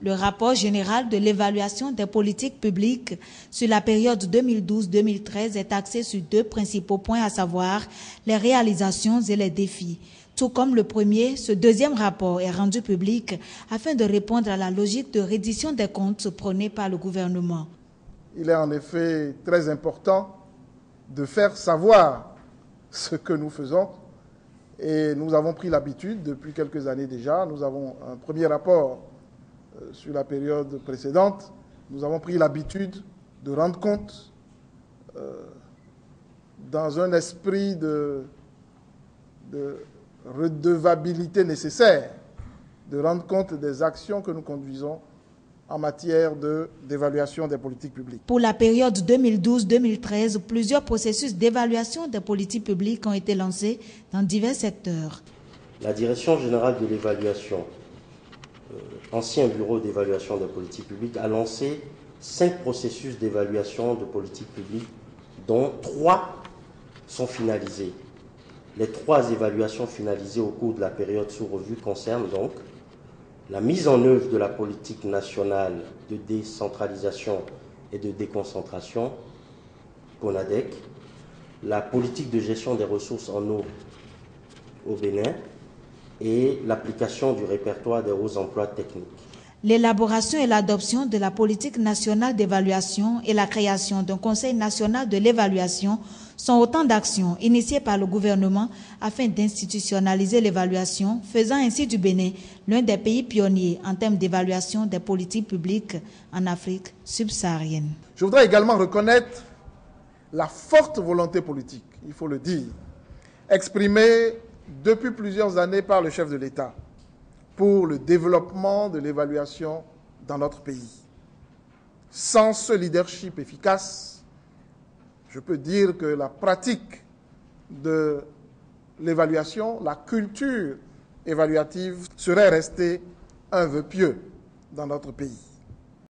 Le rapport général de l'évaluation des politiques publiques sur la période 2012-2013 est axé sur deux principaux points, à savoir les réalisations et les défis. Tout comme le premier, ce deuxième rapport est rendu public afin de répondre à la logique de reddition des comptes prônée par le gouvernement. Il est en effet très important de faire savoir ce que nous faisons et nous avons pris l'habitude depuis quelques années déjà, nous avons un premier rapport sur la période précédente, nous avons pris l'habitude de rendre compte dans un esprit de redevabilité nécessaire, de rendre compte des actions que nous conduisons en matière d'évaluation des politiques publiques. Pour la période 2012-2013, plusieurs processus d'évaluation des politiques publiques ont été lancés dans divers secteurs. La Direction générale de l'évaluation, ancien bureau d'évaluation des politiques publiques, a lancé 5 processus d'évaluation de politiques publiques, dont 3 sont finalisés. Les 3 évaluations finalisées au cours de la période sous revue concernent donc la mise en œuvre de la politique nationale de décentralisation et de déconcentration, CONADEC, la politique de gestion des ressources en eau au Bénin et l'application du répertoire des hauts emplois techniques. L'élaboration et l'adoption de la politique nationale d'évaluation et la création d'un Conseil national de l'évaluation sont autant d'actions initiées par le gouvernement afin d'institutionnaliser l'évaluation, faisant ainsi du Bénin l'un des pays pionniers en termes d'évaluation des politiques publiques en Afrique subsaharienne. Je voudrais également reconnaître la forte volonté politique, il faut le dire, exprimée depuis plusieurs années par le chef de l'État pour le développement de l'évaluation dans notre pays. Sans ce leadership efficace, je peux dire que la pratique de l'évaluation, la culture évaluative serait restée un vœu pieux dans notre pays.